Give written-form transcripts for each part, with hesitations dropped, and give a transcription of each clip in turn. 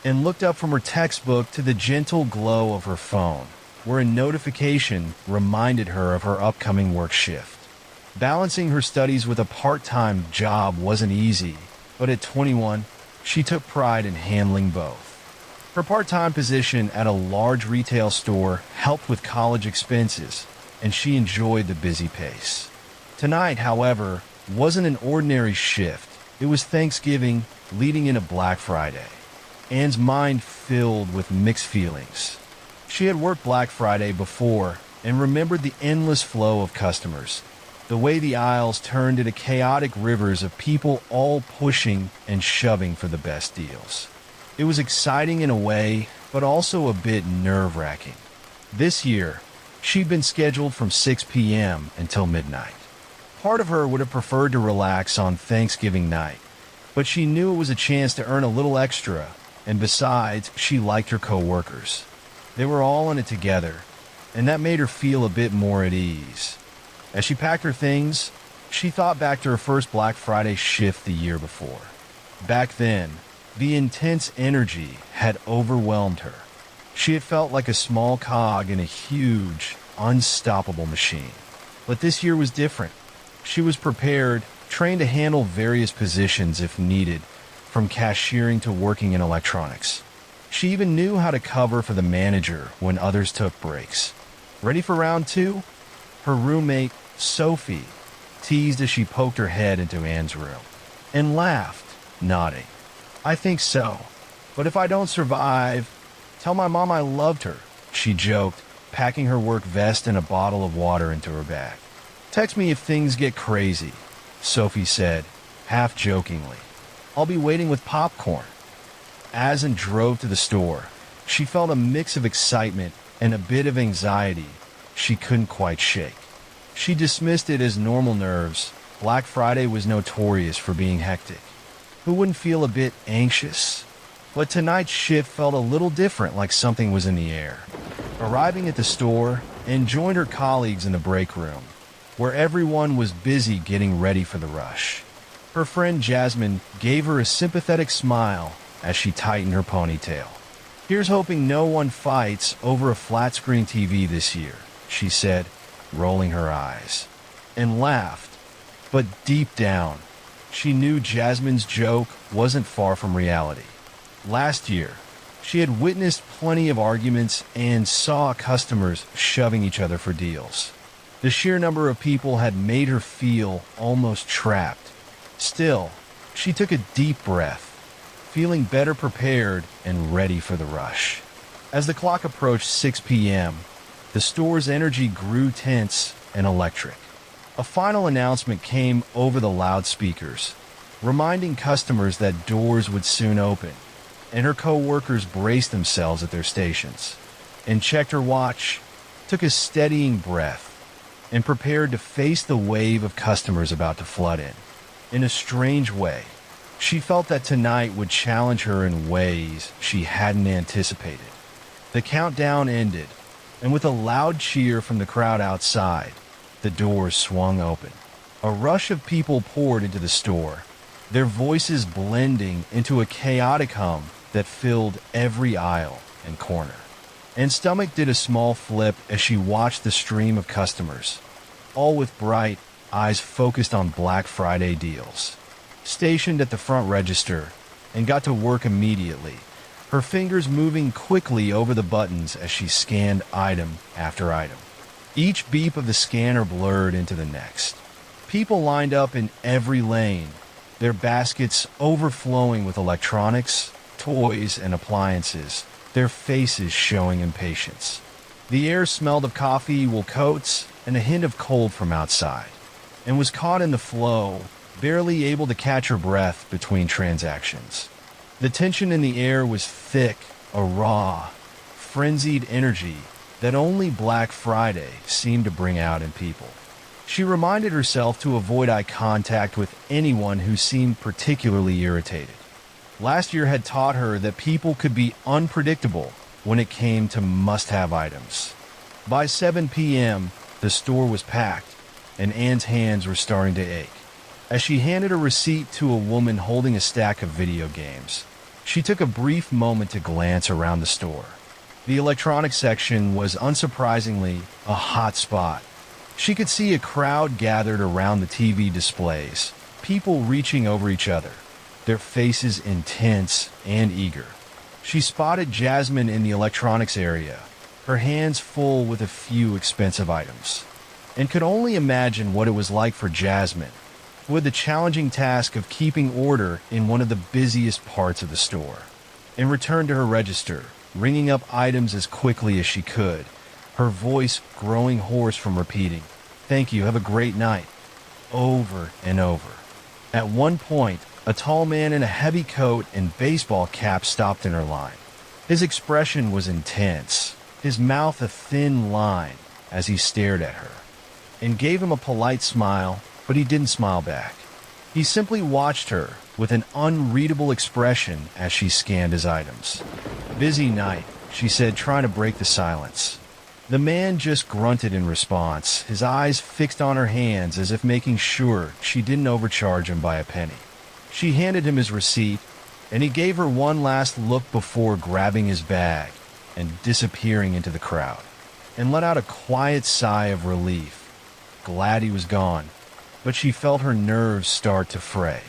and looked up from her textbook to the gentle glow of her phone, where a notification reminded her of her upcoming work shift. Balancing her studies with a part-time job wasn't easy, but at 21, she took pride in handling both. Her part-time position at a large retail store helped with college expenses, and she enjoyed the busy pace. Tonight, however, wasn't an ordinary shift. It was Thanksgiving leading into Black Friday. Anne's mind filled with mixed feelings. She had worked Black Friday before and remembered the endless flow of customers, the way the aisles turned into chaotic rivers of people all pushing and shoving for the best deals. It was exciting in a way, but also a bit nerve-wracking. This year, she'd been scheduled from 6 p.m. until midnight. Part of her would have preferred to relax on Thanksgiving night, but she knew it was a chance to earn a little extra, and besides, she liked her co-workers. They were all in it together, and that made her feel a bit more at ease. As she packed her things, she thought back to her first Black Friday shift the year before. Back then, the intense energy had overwhelmed her. She had felt like a small cog in a huge, unstoppable machine. But this year was different. She was prepared, trained to handle various positions if needed, from cashiering to working in electronics. She even knew how to cover for the manager when others took breaks. Ready for round two? Her roommate, Sophie, teased as she poked her head into Anne's room, and laughed, nodding. "I think so. But if I don't survive, tell my mom I loved her," she joked, packing her work vest and a bottle of water into her bag. "Text me if things get crazy," Sophie said, half jokingly. "I'll be waiting with popcorn." As Anne drove to the store, she felt a mix of excitement and a bit of anxiety she couldn't quite shake. She dismissed it as normal nerves. Black Friday was notorious for being hectic. Who wouldn't feel a bit anxious? But tonight's shift felt a little different, like something was in the air. Arriving at the store, Anne joined her colleagues in the break room, where everyone was busy getting ready for the rush. Her friend Jasmine gave her a sympathetic smile as she tightened her ponytail. "Here's hoping no one fights over a flat-screen TV this year," she said, rolling her eyes, and laughed. But deep down, she knew Jasmine's joke wasn't far from reality. Last year, she had witnessed plenty of arguments and saw customers shoving each other for deals. The sheer number of people had made her feel almost trapped. Still, she took a deep breath, feeling better prepared and ready for the rush. As the clock approached 6 p.m., the store's energy grew tense and electric. A final announcement came over the loudspeakers, reminding customers that doors would soon open, and her co-workers braced themselves at their stations and checked her watch, took a steadying breath, and prepared to face the wave of customers about to flood in. In a strange way, she felt that tonight would challenge her in ways she hadn't anticipated. The countdown ended, and with a loud cheer from the crowd outside, the doors swung open. A rush of people poured into the store, their voices blending into a chaotic hum that filled every aisle and corner. Anne's stomach did a small flip as she watched the stream of customers, all with bright eyes focused on Black Friday deals. Stationed at the front register, and got to work immediately, her fingers moving quickly over the buttons as she scanned item after item. Each beep of the scanner blurred into the next. People lined up in every lane, their baskets overflowing with electronics, toys, and appliances, their faces showing impatience. The air smelled of coffee, wool coats, and a hint of cold from outside, and was caught in the flow, barely able to catch her breath between transactions. The tension in the air was thick, a raw, frenzied energy that only Black Friday seemed to bring out in people. She reminded herself to avoid eye contact with anyone who seemed particularly irritated. Last year had taught her that people could be unpredictable when it came to must-have items. By 7 p.m., the store was packed, and Anne's hands were starting to ache. As she handed a receipt to a woman holding a stack of video games, She took a brief moment to glance around the store. The electronics section was unsurprisingly a hot spot. She could see a crowd gathered around the TV displays, people reaching over each other, their faces intense and eager. She spotted Jasmine in the electronics area, her hands full with a few expensive items, and could only imagine what it was like for Jasmine, who had the challenging task of keeping order in one of the busiest parts of the store. And returned to her register, ringing up items as quickly as she could, her voice growing hoarse from repeating, "Thank you, have a great night," over and over. At one point, a tall man in a heavy coat and baseball cap stopped in her line. His expression was intense, his mouth a thin line as he stared at her, and gave him a polite smile, but he didn't smile back. He simply watched her with an unreadable expression as she scanned his items. "Busy night," she said, trying to break the silence. The man just grunted in response, his eyes fixed on her hands as if making sure she didn't overcharge him by a penny. She handed him his receipt, and he gave her one last look before grabbing his bag and disappearing into the crowd, and let out a quiet sigh of relief, glad he was gone. But she felt her nerves start to fray.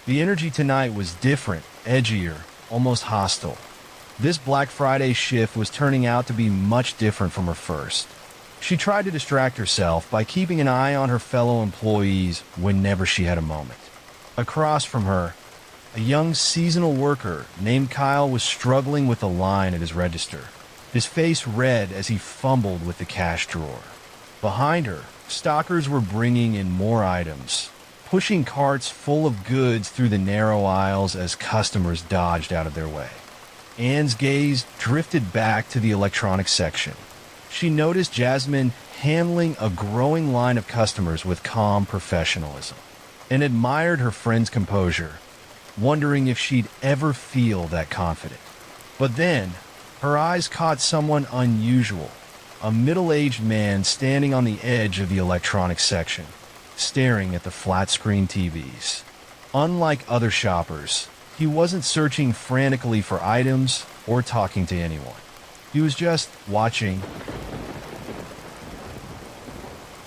The energy tonight was different, edgier, almost hostile. This Black Friday shift was turning out to be much different from her first. She tried to distract herself by keeping an eye on her fellow employees whenever she had a moment. Across from her, a young seasonal worker named Kyle was struggling with a line at his register, his face red as he fumbled with the cash drawer. Behind her, stockers were bringing in more items, pushing carts full of goods through the narrow aisles as customers dodged out of their way. Anne's gaze drifted back to the electronics section. She noticed Jasmine handling a growing line of customers with calm professionalism, and admired her friend's composure, wondering if she'd ever feel that confident. But then, her eyes caught someone unusual, a middle-aged man standing on the edge of the electronics section, staring at the flat-screen TVs. Unlike other shoppers, he wasn't searching frantically for items or talking to anyone. He was just watching.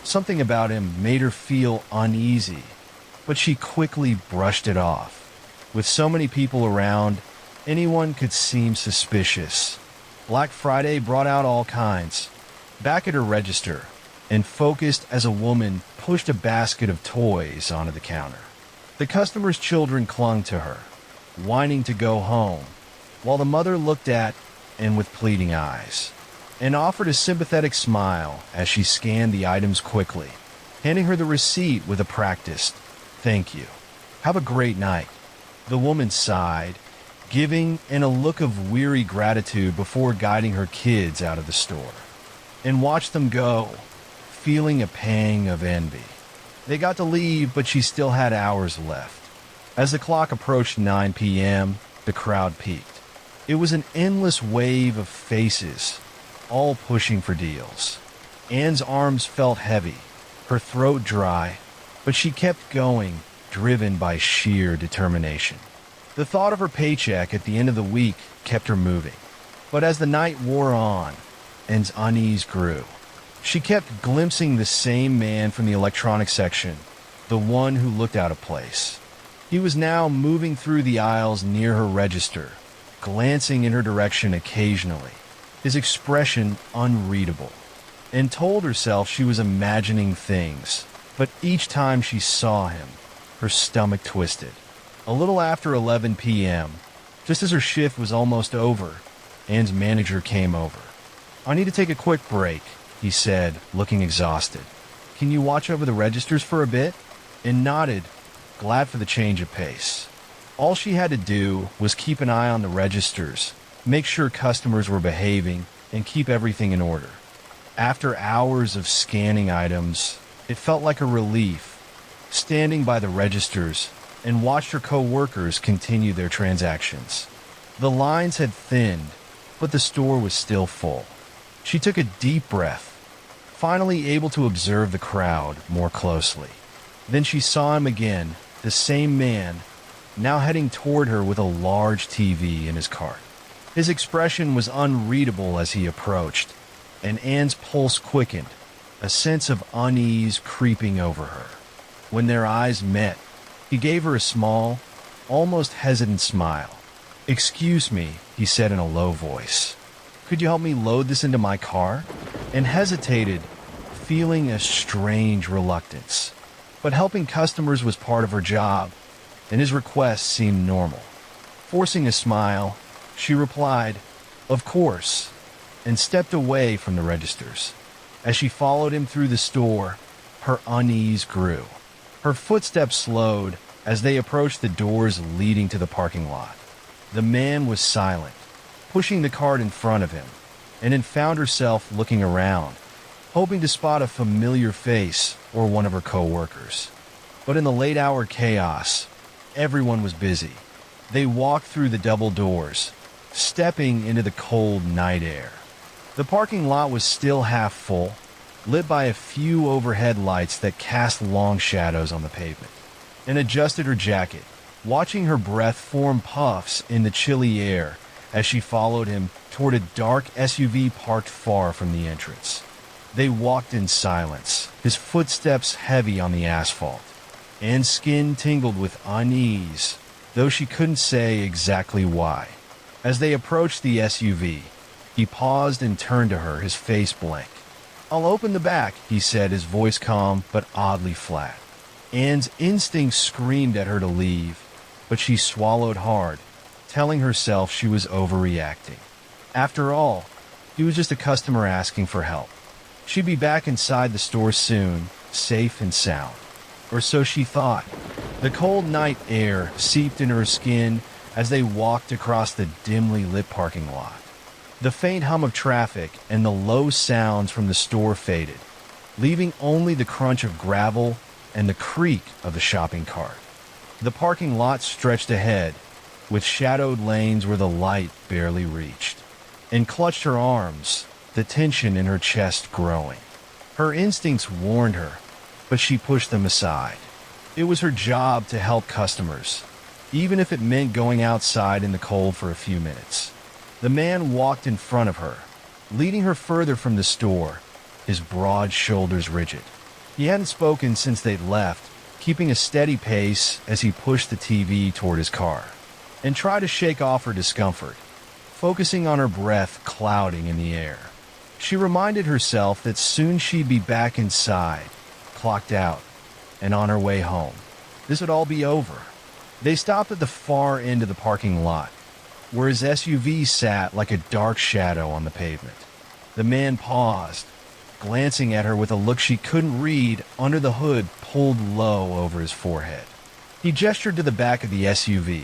Something about him made her feel uneasy, but she quickly brushed it off. With so many people around, anyone could seem suspicious. Black Friday brought out all kinds. Back at her register, and focused as a woman pushed a basket of toys onto the counter. The customer's children clung to her, whining to go home, while the mother looked at and with pleading eyes, and offered a sympathetic smile as she scanned the items quickly, handing her the receipt with a practiced, "Thank you. Have a great night." The woman sighed, giving in a look of weary gratitude before guiding her kids out of the store, and watched them go, feeling a pang of envy. They got to leave, but she still had hours left. As the clock approached 9 p.m., the crowd peaked. It was an endless wave of faces, all pushing for deals. Anne's arms felt heavy, her throat dry, but she kept going, driven by sheer determination. The thought of her paycheck at the end of the week kept her moving. But as the night wore on, Anne's unease grew. She kept glimpsing the same man from the electronics section, the one who looked out of place. He was now moving through the aisles near her register, glancing in her direction occasionally, his expression unreadable, and told herself she was imagining things. But each time she saw him, her stomach twisted. A little after 11 p.m., just as her shift was almost over, Anne's manager came over. "I need to take a quick break," he said, looking exhausted. "Can you watch over the registers for a bit?" And nodded, glad for the change of pace. All she had to do was keep an eye on the registers, make sure customers were behaving, and keep everything in order. After hours of scanning items, it felt like a relief, standing by the registers and watched her co-workers continue their transactions. The lines had thinned, but the store was still full. She took a deep breath, finally able to observe the crowd more closely. Then she saw him again, the same man, now heading toward her with a large TV in his cart. His expression was unreadable as he approached, and Anne's pulse quickened, a sense of unease creeping over her. When their eyes met, he gave her a small, almost hesitant smile. "Excuse me," he said in a low voice. "Could you help me load this into my car?" And hesitated, feeling a strange reluctance. But helping customers was part of her job, and his request seemed normal. Forcing a smile, she replied, "Of course," and stepped away from the registers. As she followed him through the store, her unease grew. Her footsteps slowed as they approached the doors leading to the parking lot. The man was silent, pushing the cart in front of him, and then found herself looking around, hoping to spot a familiar face or one of her co-workers. But in the late-hour chaos, everyone was busy. They walked through the double doors, stepping into the cold night air. The parking lot was still half full, lit by a few overhead lights that cast long shadows on the pavement. Anne adjusted her jacket, watching her breath form puffs in the chilly air as she followed him toward a dark SUV parked far from the entrance. They walked in silence, his footsteps heavy on the asphalt. Anne's skin tingled with unease, though she couldn't say exactly why. As they approached the SUV, he paused and turned to her, his face blank. "I'll open the back," he said, his voice calm but oddly flat. Anne's instincts screamed at her to leave, but she swallowed hard, telling herself she was overreacting. After all, he was just a customer asking for help. She'd be back inside the store soon, safe and sound. Or so she thought. The cold night air seeped into her skin as they walked across the dimly lit parking lot. The faint hum of traffic and the low sounds from the store faded, leaving only the crunch of gravel and the creak of the shopping cart. The parking lot stretched ahead, with shadowed lanes where the light barely reached, and clutched her arms, the tension in her chest growing. Her instincts warned her, but she pushed them aside. It was her job to help customers, even if it meant going outside in the cold for a few minutes. The man walked in front of her, leading her further from the store, his broad shoulders rigid. He hadn't spoken since they'd left, keeping a steady pace as he pushed the TV toward his car, and tried to shake off her discomfort, focusing on her breath clouding in the air. She reminded herself that soon she'd be back inside, clocked out, and on her way home. This would all be over. They stopped at the far end of the parking lot, where his SUV sat like a dark shadow on the pavement. The man paused, glancing at her with a look she couldn't read under the hood pulled low over his forehead. He gestured to the back of the SUV,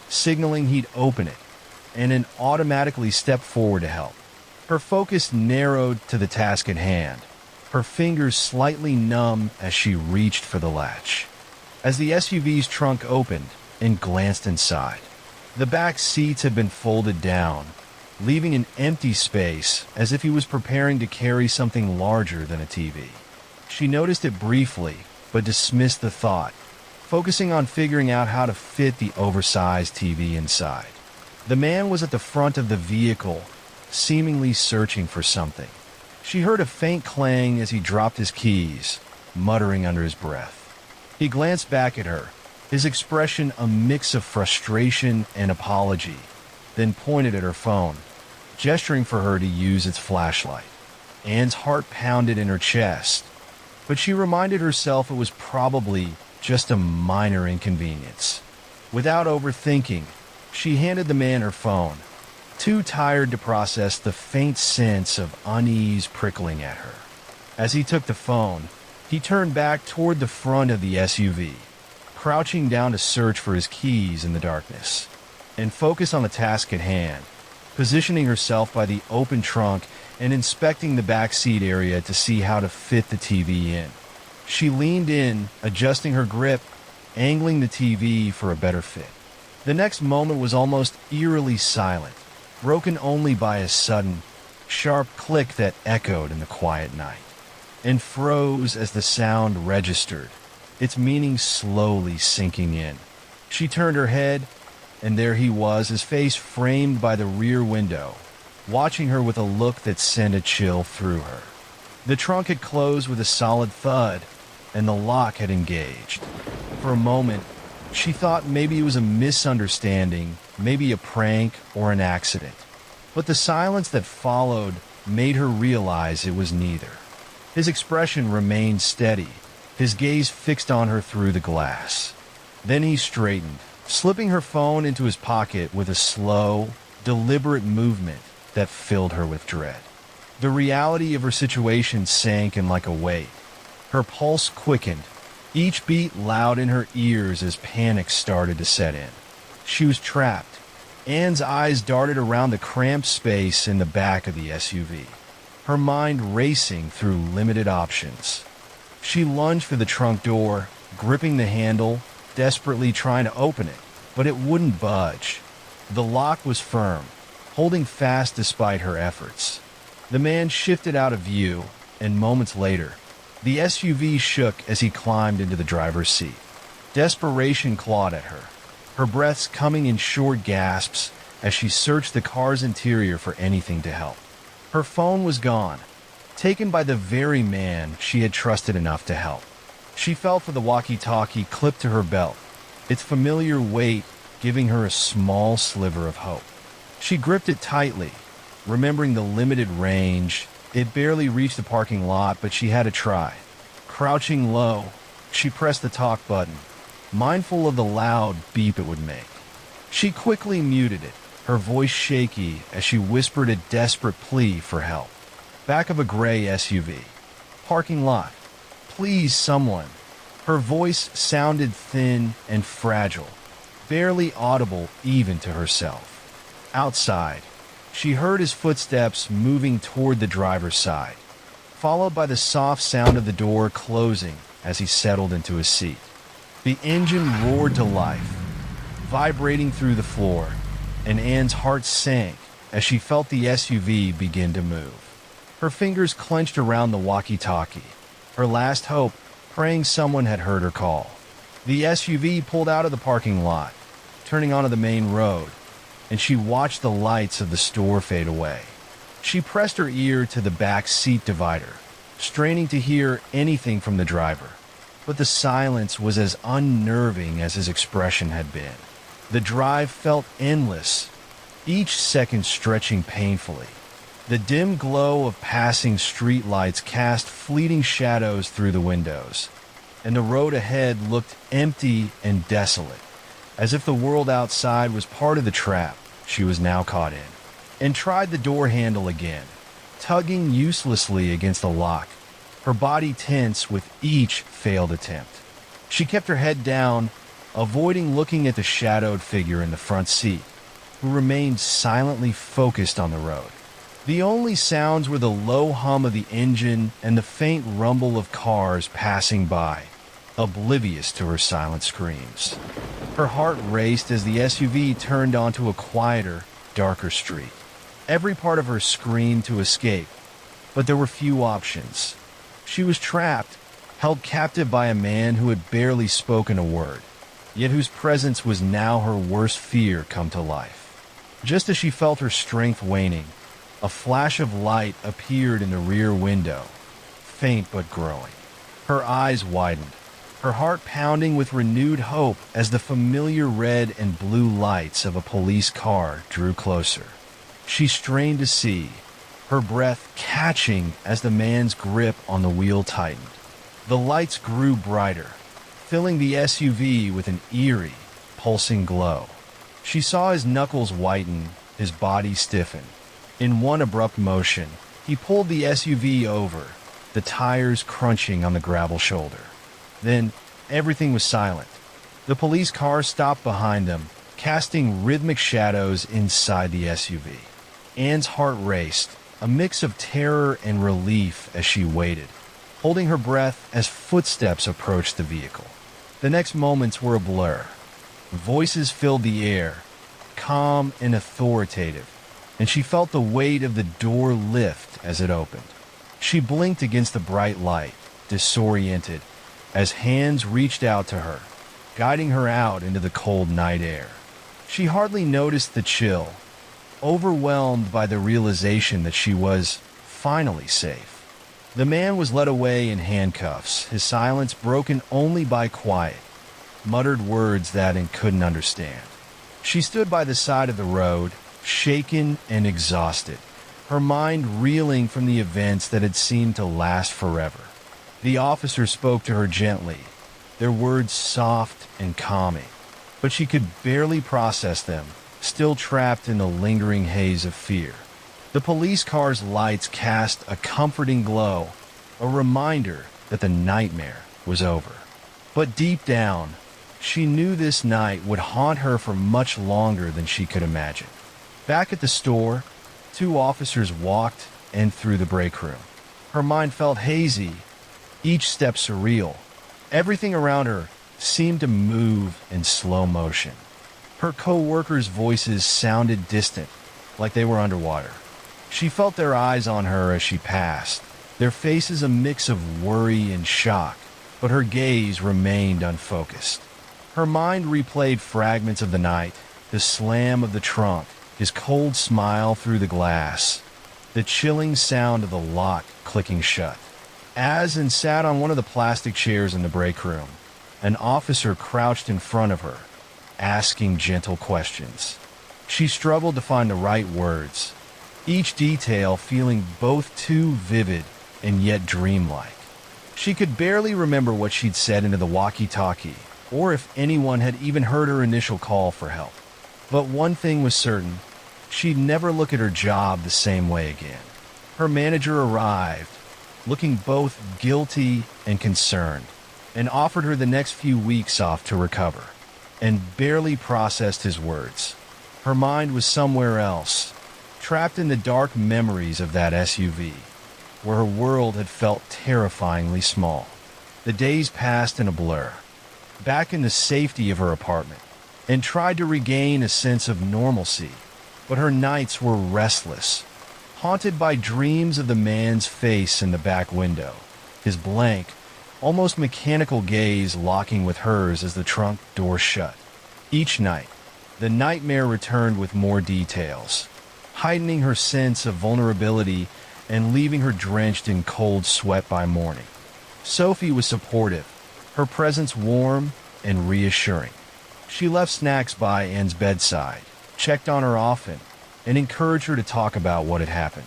signaling he'd open it, and then automatically stepped forward to help. Her focus narrowed to the task at hand, her fingers slightly numb as she reached for the latch. As the SUV's trunk opened and glanced inside, the back seats had been folded down, leaving an empty space as if he was preparing to carry something larger than a TV. She noticed it briefly, but dismissed the thought, focusing on figuring out how to fit the oversized TV inside. The man was at the front of the vehicle, seemingly searching for something. She heard a faint clang as he dropped his keys, muttering under his breath. He glanced back at her, his expression a mix of frustration and apology, then pointed at her phone, gesturing for her to use its flashlight. Anne's heart pounded in her chest, but she reminded herself it was probably just a minor inconvenience. Without overthinking, she handed the man her phone, too tired to process the faint sense of unease prickling at her. As he took the phone, he turned back toward the front of the SUV, crouching down to search for his keys in the darkness, and focus on the task at hand, positioning herself by the open trunk and inspecting the back seat area to see how to fit the TV in. She leaned in, adjusting her grip, angling the TV for a better fit. The next moment was almost eerily silent, broken only by a sudden, sharp click that echoed in the quiet night, and froze as the sound registered, its meaning slowly sinking in. She turned her head, and there he was, his face framed by the rear window, watching her with a look that sent a chill through her. The trunk had closed with a solid thud, and the lock had engaged. For a moment, she thought maybe it was a misunderstanding, maybe a prank or an accident. But the silence that followed made her realize it was neither. His expression remained steady, his gaze fixed on her through the glass. Then he straightened, slipping her phone into his pocket with a slow, deliberate movement that filled her with dread. The reality of her situation sank in like a weight. Her pulse quickened, each beat loud in her ears as panic started to set in. She was trapped. Anne's eyes darted around the cramped space in the back of the SUV, her mind racing through limited options. She lunged for the trunk door, gripping the handle, desperately trying to open it, but it wouldn't budge. The lock was firm, holding fast despite her efforts. The man shifted out of view, and moments later, the SUV shook as he climbed into the driver's seat. Desperation clawed at her breaths coming in short gasps as she searched the car's interior for anything to help. Her phone was gone, taken by the very man she had trusted enough to help. She felt for the walkie-talkie clipped to her belt, its familiar weight giving her a small sliver of hope. She gripped it tightly, remembering the limited range. It barely reached the parking lot, but she had to try. Crouching low, she pressed the talk button, mindful of the loud beep it would make. She quickly muted it, her voice shaky as she whispered a desperate plea for help. Back of a gray SUV. Parking lot. Please, someone. Her voice sounded thin and fragile, barely audible even to herself. Outside, she heard his footsteps moving toward the driver's side, followed by the soft sound of the door closing as he settled into his seat. The engine roared to life, vibrating through the floor, and Anne's heart sank as she felt the SUV begin to move. Her fingers clenched around the walkie-talkie, her last hope praying someone had heard her call. The SUV pulled out of the parking lot, turning onto the main road, and she watched the lights of the store fade away. She pressed her ear to the back seat divider, straining to hear anything from the driver. But the silence was as unnerving as his expression had been. The drive felt endless, each second stretching painfully. The dim glow of passing street lights cast fleeting shadows through the windows, and the road ahead looked empty and desolate, as if the world outside was part of the trap she was now caught in. And tried the door handle again, tugging uselessly against the lock, her body tense with each failed attempt. She kept her head down, avoiding looking at the shadowed figure in the front seat, who remained silently focused on the road. The only sounds were the low hum of the engine and the faint rumble of cars passing by, oblivious to her silent screams. Her heart raced as the SUV turned onto a quieter, darker street. Every part of her screamed to escape, but there were few options. She was trapped, held captive by a man who had barely spoken a word, yet whose presence was now her worst fear come to life. Just as she felt her strength waning, a flash of light appeared in the rear window, faint but growing. Her eyes widened, her heart pounding with renewed hope as the familiar red and blue lights of a police car drew closer. She strained to see, her breath catching as the man's grip on the wheel tightened. The lights grew brighter, filling the SUV with an eerie, pulsing glow. She saw his knuckles whiten, his body stiffen. In one abrupt motion, he pulled the SUV over, the tires crunching on the gravel shoulder. Then, everything was silent. The police car stopped behind them, casting rhythmic shadows inside the SUV. Anne's heart raced, a mix of terror and relief as she waited, holding her breath as footsteps approached the vehicle. The next moments were a blur. Voices filled the air, calm and authoritative, and she felt the weight of the door lift as it opened. She blinked against the bright light, disoriented, as hands reached out to her, guiding her out into the cold night air. She hardly noticed the chill, overwhelmed by the realization that she was finally safe. The man was led away in handcuffs, his silence broken only by quiet, muttered words that Anne couldn't understand. She stood by the side of the road, shaken and exhausted, her mind reeling from the events that had seemed to last forever. The officer spoke to her gently, their words soft and calming, but she could barely process them, still trapped in the lingering haze of fear. The police car's lights cast a comforting glow, a reminder that the nightmare was over. But deep down, she knew this night would haunt her for much longer than she could imagine. Back at the store, two officers walked in through the break room. Her mind felt hazy, each step surreal. Everything around her seemed to move in slow motion. Her co-workers' voices sounded distant, like they were underwater. She felt their eyes on her as she passed, their faces a mix of worry and shock, but her gaze remained unfocused. Her mind replayed fragments of the night, the slam of the trunk, his cold smile through the glass, the chilling sound of the lock clicking shut. As Anne sat on one of the plastic chairs in the break room, an officer crouched in front of her, asking gentle questions. She struggled to find the right words, each detail feeling both too vivid and yet dreamlike. She could barely remember what she'd said into the walkie-talkie, or if anyone had even heard her initial call for help. But one thing was certain, she'd never look at her job the same way again. Her manager arrived, looking both guilty and concerned, and offered her the next few weeks off to recover, and barely processed his words. Her mind was somewhere else, trapped in the dark memories of that SUV, where her world had felt terrifyingly small. The days passed in a blur. Back in the safety of her apartment, and tried to regain a sense of normalcy, but her nights were restless, haunted by dreams of the man's face in the back window, his blank, almost mechanical gaze locking with hers as the trunk door shut. Each night, the nightmare returned with more details, heightening her sense of vulnerability and leaving her drenched in cold sweat by morning. Sophie was supportive, her presence warm and reassuring. She left snacks by Anne's bedside, checked on her often, and encouraged her to talk about what had happened.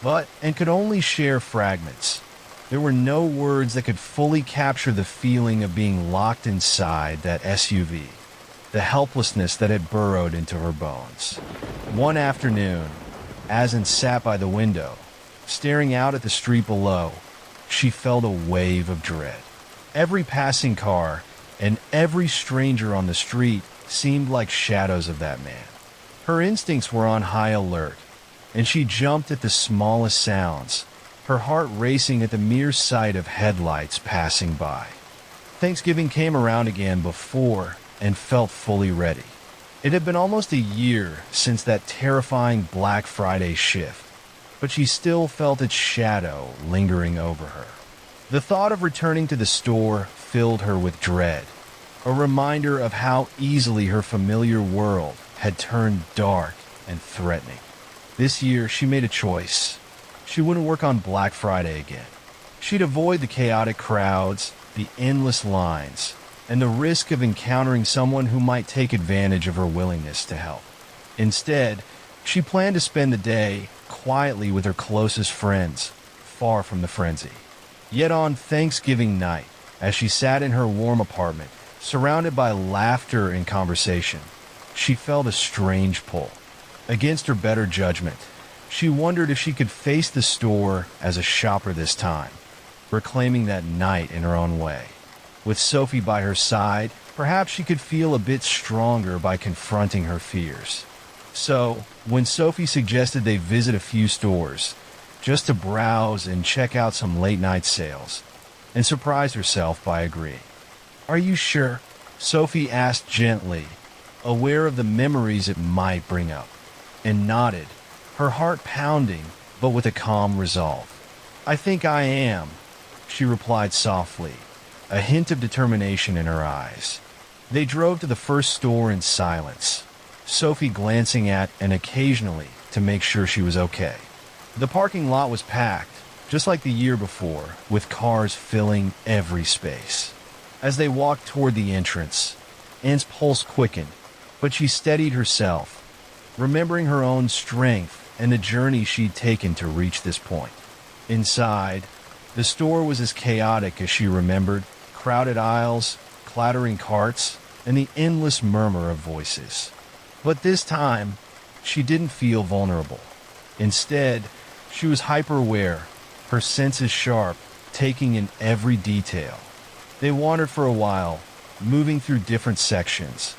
But Anne could only share fragments. There were no words that could fully capture the feeling of being locked inside that SUV, the helplessness that had burrowed into her bones. One afternoon, as Anne sat by the window, staring out at the street below, she felt a wave of dread. Every passing car and every stranger on the street seemed like shadows of that man. Her instincts were on high alert, and she jumped at the smallest sounds, her heart racing at the mere sight of headlights passing by. Thanksgiving came around again before and felt fully ready. It had been almost a year since that terrifying Black Friday shift, but she still felt its shadow lingering over her. The thought of returning to the store filled her with dread, a reminder of how easily her familiar world had turned dark and threatening. This year, she made a choice. She wouldn't work on Black Friday again. She'd avoid the chaotic crowds, the endless lines, and the risk of encountering someone who might take advantage of her willingness to help. Instead, she planned to spend the day quietly with her closest friends, far from the frenzy. Yet on Thanksgiving night, as she sat in her warm apartment, surrounded by laughter and conversation, she felt a strange pull. Against her better judgment, she wondered if she could face the store as a shopper this time, reclaiming that night in her own way. With Sophie by her side, perhaps she could feel a bit stronger by confronting her fears. So, when Sophie suggested they visit a few stores, just to browse and check out some late-night sales, and surprised herself by agreeing. "Are you sure?" Sophie asked gently, aware of the memories it might bring up, and nodded, her heart pounding, but with a calm resolve. "I think I am," she replied softly, a hint of determination in her eyes. They drove to the first store in silence, Sophie glancing at and occasionally to make sure she was okay. The parking lot was packed, just like the year before, with cars filling every space. As they walked toward the entrance, Anne's pulse quickened, but she steadied herself, remembering her own strength and the journey she'd taken to reach this point. Inside, the store was as chaotic as she remembered: crowded aisles, clattering carts, and the endless murmur of voices. But this time, she didn't feel vulnerable. Instead, she was hyper-aware, her senses sharp, taking in every detail. They wandered for a while, moving through different sections.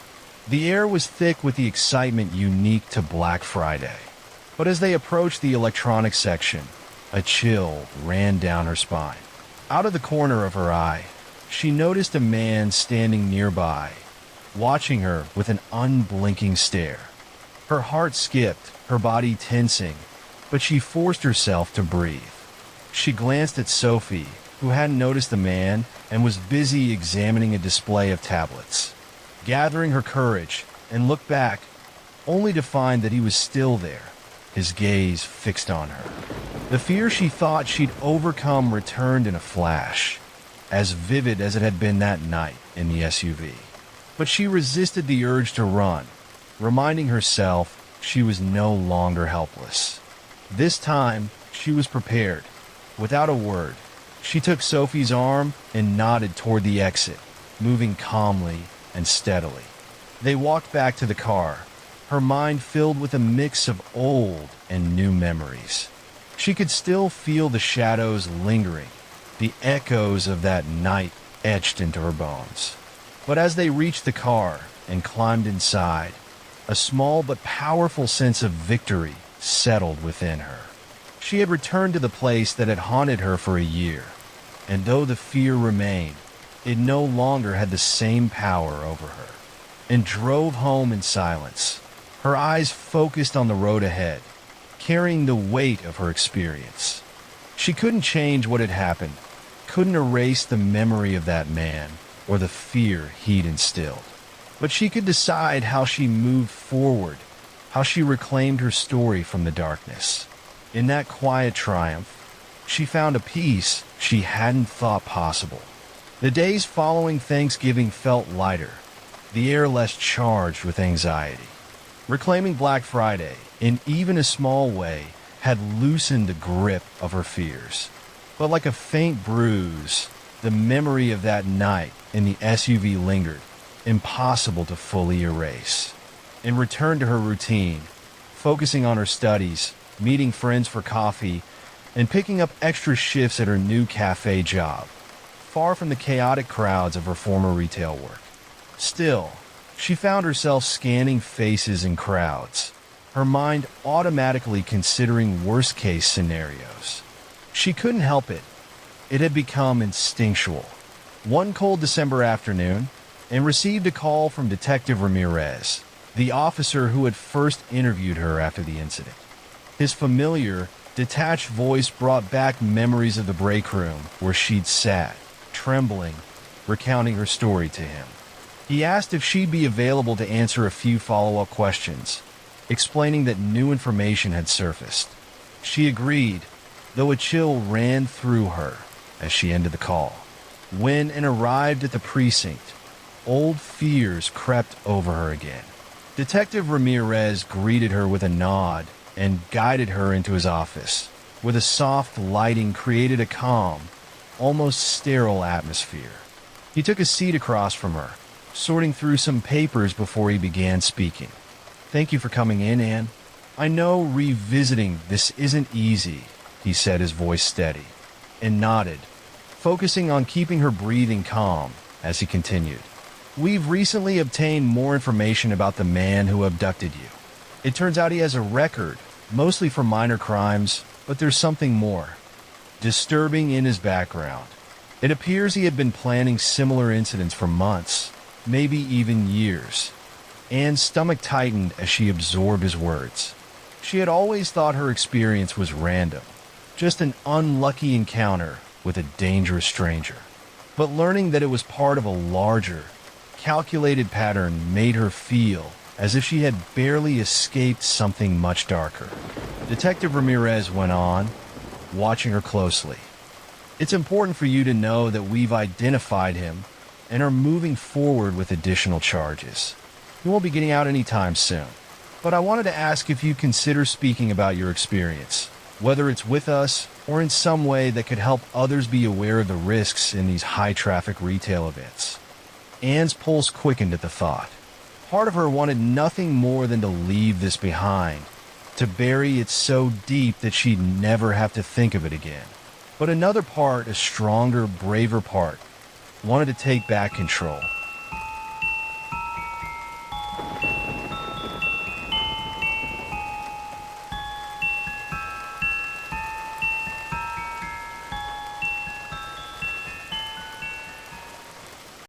The air was thick with the excitement unique to Black Friday. But as they approached the electronics section, a chill ran down her spine. Out of the corner of her eye, she noticed a man standing nearby, watching her with an unblinking stare. Her heart skipped, her body tensing, but she forced herself to breathe. She glanced at Sophie, who hadn't noticed the man and was busy examining a display of tablets. Gathering her courage and looked back, only to find that he was still there, his gaze fixed on her. The fear she thought she'd overcome returned in a flash, as vivid as it had been that night in the SUV. But she resisted the urge to run, reminding herself she was no longer helpless. This time, she was prepared. Without a word, she took Sophie's arm and nodded toward the exit, moving calmly and steadily. They walked back to the car, her mind filled with a mix of old and new memories. She could still feel the shadows lingering, the echoes of that night etched into her bones. But as they reached the car and climbed inside, a small but powerful sense of victory settled within her. She had returned to the place that had haunted her for a year, and though the fear remained, it no longer had the same power over her. And drove home in silence, her eyes focused on the road ahead, carrying the weight of her experience. She couldn't change what had happened, couldn't erase the memory of that man or the fear he'd instilled. But she could decide how she moved forward, how she reclaimed her story from the darkness. In that quiet triumph, she found a peace she hadn't thought possible. The days following Thanksgiving felt lighter, the air less charged with anxiety. Reclaiming Black Friday, in even a small way, had loosened the grip of her fears. But like a faint bruise, the memory of that night in the SUV lingered, impossible to fully erase. In return to her routine, focusing on her studies, meeting friends for coffee, and picking up extra shifts at her new cafe job, far from the chaotic crowds of her former retail work. Still, she found herself scanning faces in crowds, her mind automatically considering worst-case scenarios. She couldn't help it. It had become instinctual. One cold December afternoon, and received a call from Detective Ramirez, the officer who had first interviewed her after the incident. His familiar, detached voice brought back memories of the break room where she'd sat, trembling, recounting her story to him. He asked if she'd be available to answer a few follow-up questions, explaining that new information had surfaced. She agreed, though a chill ran through her as she ended the call. When and arrived at the precinct, old fears crept over her again. Detective Ramirez greeted her with a nod and guided her into his office, where the soft lighting created a calm, almost sterile atmosphere. He took a seat across from her, sorting through some papers before he began speaking. "Thank you for coming in, Anne. I know revisiting this isn't easy," he said, his voice steady, and nodded, focusing on keeping her breathing calm as he continued. "We've recently obtained more information about the man who abducted you. It turns out he has a record, mostly for minor crimes, but there's something more disturbing in his background. It appears he had been planning similar incidents for months, maybe even years." Anne's stomach tightened as she absorbed his words. She had always thought her experience was random, just an unlucky encounter with a dangerous stranger. But learning that it was part of a larger, calculated pattern made her feel as if she had barely escaped something much darker. Detective Ramirez went on, watching her closely. It's important for you to know that we've identified him and are moving forward with additional charges. He won't be getting out anytime soon. But I wanted to ask if you consider speaking about your experience, whether it's with us or in some way that could help others be aware of the risks in these high-traffic retail events. Anne's pulse quickened at the thought. Part of her wanted nothing more than to leave this behind, to bury it so deep that she'd never have to think of it again. But another part, a stronger, braver part, wanted to take back control.